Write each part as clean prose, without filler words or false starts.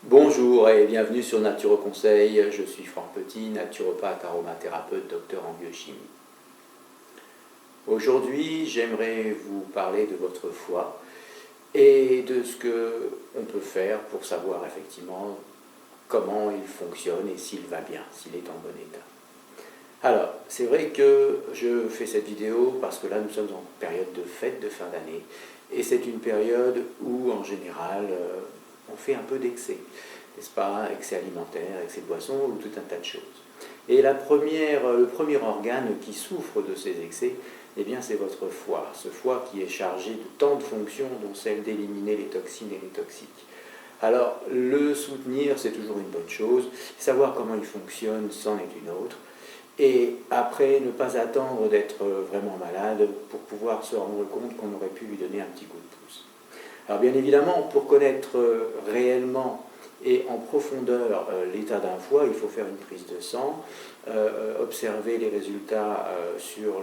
Bonjour et bienvenue sur Naturoconseil, je suis Franck Petit, naturopathe, aromathérapeute, docteur en biochimie. Aujourd'hui, j'aimerais vous parler de votre foie et de ce qu'on peut faire pour savoir effectivement comment il fonctionne et s'il va bien, s'il est en bon état. Alors, c'est vrai que je fais cette vidéo parce que là nous sommes en période de fête de fin d'année et c'est une période où en général on fait un peu d'excès, n'est-ce pas, excès alimentaire, excès de boisson ou tout un tas de choses. Et le premier organe qui souffre de ces excès, eh bien c'est votre foie, ce foie qui est chargé de tant de fonctions dont celle d'éliminer les toxines et les toxiques. Alors le soutenir c'est toujours une bonne chose, savoir comment il fonctionne c'en est une autre. Et après, ne pas attendre d'être vraiment malade pour pouvoir se rendre compte qu'on aurait pu lui donner un petit coup de pouce. Alors bien évidemment, pour connaître réellement et en profondeur l'état d'un foie, il faut faire une prise de sang, observer les résultats sur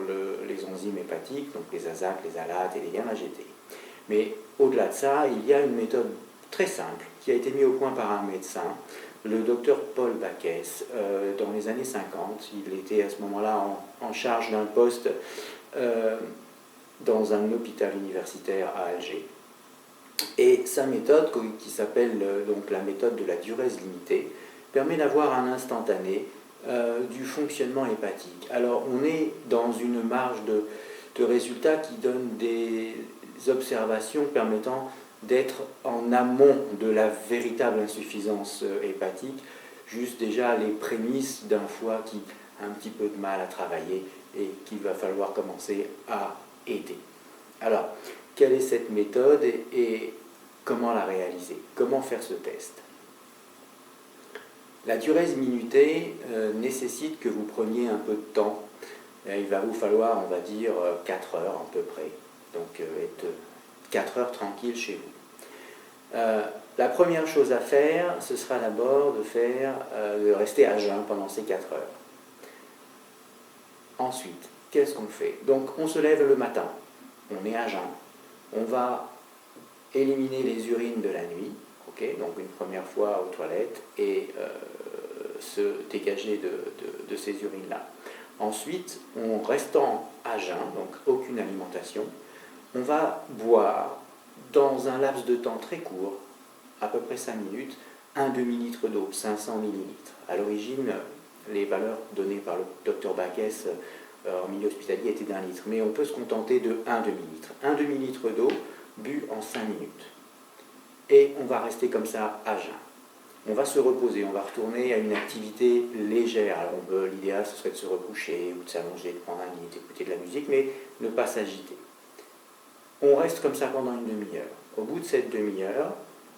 les enzymes hépatiques, donc les ASAC, les ALAT et les gamma-GT. Mais au-delà de ça, il y a une méthode très simple qui a été mise au point par un médecin, le docteur Paul Bacchès, dans les années 50. Il était à ce moment-là en charge d'un poste dans un hôpital universitaire à Alger. Et sa méthode, qui s'appelle donc la méthode de la diurèse limitée, permet d'avoir un instantané du fonctionnement hépatique. Alors on est dans une marge de résultats qui donne des observations permettant d'être en amont de la véritable insuffisance hépatique, juste déjà les prémices d'un foie qui a un petit peu de mal à travailler et qu'il va falloir commencer à aider. Alors, quelle est cette méthode et comment la réaliser? Comment faire ce test? La diurèse minutée nécessite que vous preniez un peu de temps. Il va vous falloir, on va dire, 4 heures à peu près. Donc, être 4 heures tranquille chez vous. La première chose à faire, ce sera d'abord de rester à jeun pendant ces 4 heures. Ensuite, qu'est-ce qu'on fait? Donc, on se lève le matin, on est à jeun, on va éliminer les urines de la nuit, donc une première fois aux toilettes, et se dégager de ces urines-là. Ensuite, en restant à jeun, donc aucune alimentation, on va boire dans un laps de temps très court, à peu près 5 minutes, un demi-litre d'eau, 500 millilitres. À l'origine, les valeurs données par le docteur Bacchès en milieu hospitalier étaient d'1 litre, mais on peut se contenter de 1 demi-litre. 1 demi-litre d'eau bu en 5 minutes. Et on va rester comme ça à jeun. On va se reposer, on va retourner à une activité légère. Alors l'idéal, ce serait de se recoucher ou de s'allonger, de prendre un lit, d'écouter de la musique, mais ne pas s'agiter. On reste comme ça pendant une demi-heure. Au bout de cette demi-heure,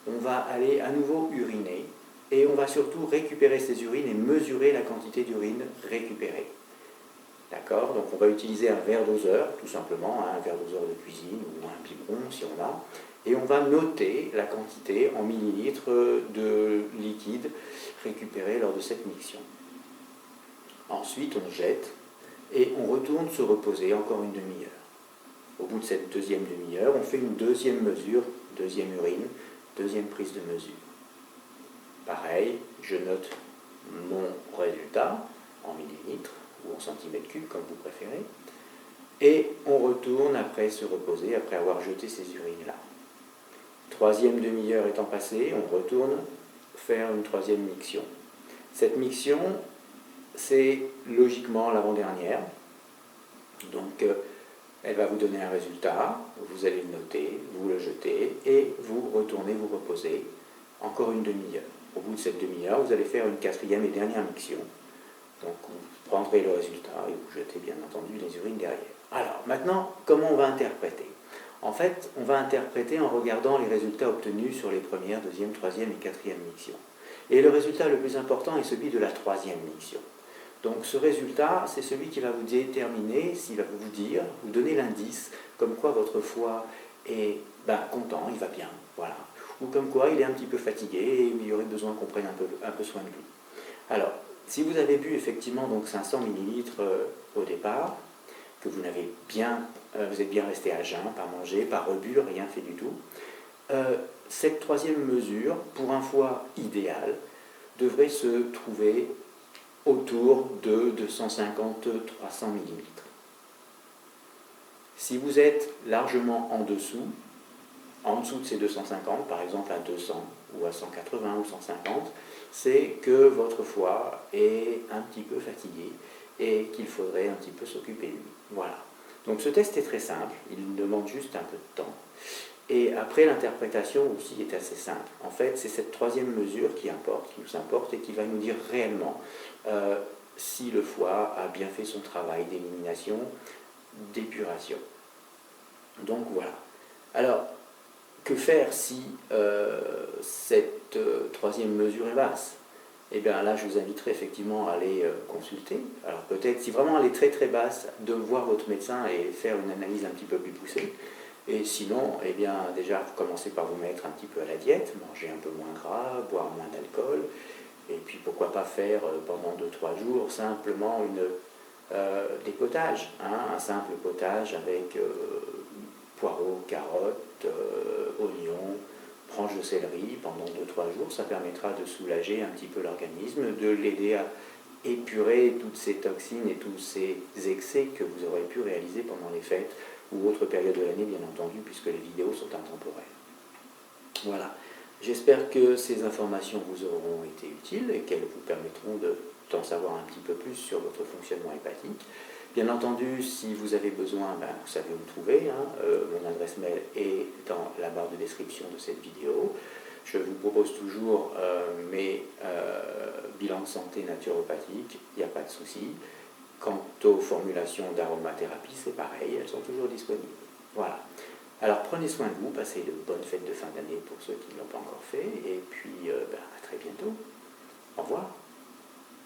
on va aller à nouveau uriner et on va surtout récupérer ces urines et mesurer la quantité d'urine récupérée. D'accord? Donc on va utiliser un verre doseur, tout simplement, un verre doseur de cuisine ou un biberon si on a, et on va noter la quantité en millilitres de liquide récupéré lors de cette miction. Ensuite on jette et on retourne se reposer encore une demi-heure. Au bout de cette deuxième demi-heure, on fait une deuxième mesure, deuxième urine, deuxième prise de mesure. Pareil, je note mon résultat en millilitres ou en centimètres cubes, comme vous préférez, et on retourne après se reposer, après avoir jeté ces urines-là. Troisième demi-heure étant passée, on retourne faire une troisième miction. Cette miction, c'est logiquement l'avant-dernière, donc elle va vous donner un résultat, vous allez le noter, vous le jetez, et vous retournez vous reposer encore une demi-heure. Au bout de cette demi-heure, vous allez faire une quatrième et dernière miction. Donc vous prendrez le résultat et vous jetez bien entendu les urines derrière. Alors maintenant, comment on va interpréter? En fait, on va interpréter en regardant les résultats obtenus sur les premières, deuxième, troisième et quatrième mictions. Et le résultat le plus important est celui de la troisième miction. Donc ce résultat, c'est celui qui va vous déterminer, s'il va vous dire, vous donner l'indice, comme quoi votre foie est content, il va bien, voilà. Ou comme quoi il est un petit peu fatigué et il y aurait besoin qu'on prenne un peu soin de lui. Alors, si vous avez bu effectivement donc 500 millilitres au départ, que vous êtes bien resté à jeun, pas mangé, pas rebu, rien fait du tout, cette troisième mesure, pour un foie idéal, devrait se trouver autour de 250-300 millilitres. Si vous êtes largement en dessous de ces 250, par exemple à 200 ou à 180 ou 150, c'est que votre foie est un petit peu fatigué et qu'il faudrait un petit peu s'occuper de lui. Voilà. Donc ce test est très simple, il demande juste un peu de temps. Et après, l'interprétation aussi est assez simple. En fait, c'est cette troisième mesure qui nous importe et qui va nous dire réellement si le foie a bien fait son travail d'élimination, d'épuration. Donc voilà. Alors, que faire si cette troisième mesure est basse? Eh bien là, je vous inviterai effectivement à aller consulter. Alors peut-être, si vraiment elle est très très basse, de voir votre médecin et faire une analyse un petit peu plus poussée. Et sinon, eh bien déjà, commencez par vous mettre un petit peu à la diète, manger un peu moins gras, boire moins d'alcool, et puis pourquoi pas faire pendant 2-3 jours simplement des potages, hein, un simple potage avec poireaux, carottes, oignons, branches de céleri pendant 2-3 jours, ça permettra de soulager un petit peu l'organisme, de l'aider à épurer toutes ces toxines et tous ces excès que vous aurez pu réaliser pendant les fêtes ou autres périodes de l'année, bien entendu, puisque les vidéos sont intemporelles. Voilà. J'espère que ces informations vous auront été utiles et qu'elles vous permettront d'en savoir un petit peu plus sur votre fonctionnement hépatique. Bien entendu, si vous avez besoin, vous savez où me trouver. Hein. Mon adresse mail est dans la barre de description de cette vidéo. Je vous propose toujours mes bilans de santé naturopathiques, il n'y a pas de souci. Quant aux formulations d'aromathérapie, c'est pareil, elles sont toujours disponibles. Voilà. Alors prenez soin de vous, passez de bonnes fêtes de fin d'année pour ceux qui ne l'ont pas encore fait, et puis à très bientôt.